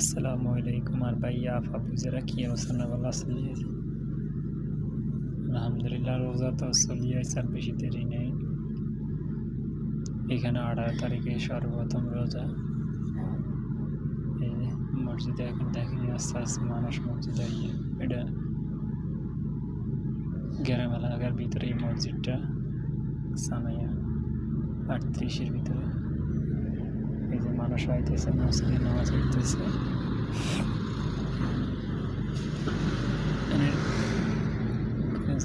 আসসালামু আলাইকুম আর ভাইয়া আপা বুঝেরা কি অবস্থা না ভালো আছেন? আলহামদুলিল্লাহ রোজা তো চলিয়েছে আর বেশি দেরি নেই। এখানে 18 তারিখে সর্বপ্রথম রোজা। এই মসজিদে এখন দেখেনি আস্তে আস্তে মানুষ মসজিদে এটা গ্রাম এলাকার ভিতরে এই মসজিদটা সানাইয়া 38-এর ভিতরে এই যে মানুষ হইতেছে মসজিদে নামাজ পড়তেছে।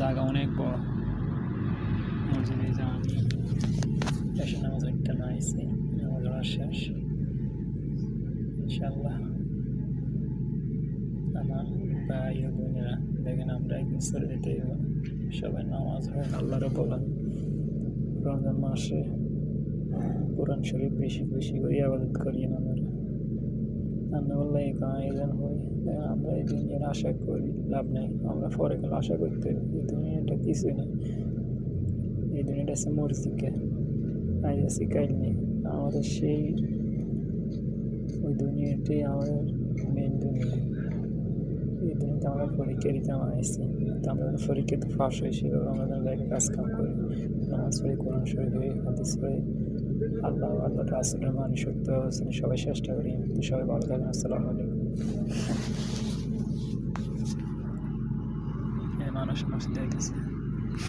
জায়গা অনেক বড় মসজিদে যা আমি এসে নামাজ একটা না আইসি নামাজ পড়া শেষ ইনশাল্লাহ। আমার ভাই ও বোনেরা দেখেন আমরা একদিন ছেড়ে দিতে সবাই নামাজ হয় আল্লাহরে বলেন রমজান মাসে কোরআন শরীফ বেশি বেশি করে ইবাদত করি আমরা বললে এজন হই আমরা এই দুনিয়ার আশা করি লাভ নেই, আমরা পরে কাল আশা করতে এই দুনিয়াটা কিছুই নেই, এই দুনিয়াটা আছে মরজিকে আজ আছে কাল নেই। আমাদের সেই ওই দুনিয়াটাই আমাদের মেন দুনিয়া। এই দুনিয়াতে আমরা পরীক্ষা দিতে আমরা আসছি, তো আমরা পরীক্ষাতে ফাঁস হয়েছি আমরা জায়গায় কাজ কাম করি নামাজ পড়ি কোরআন শরীফ হয়ে হাদিস পড়ি আল্লাহ রাসূলের মানি সত্য অবস্থানে সবাই চেষ্টা করি। সবাই ভালো থাকেন। আসসালামু আলাইকুম। মানুষ মসজিদে আইতেছে।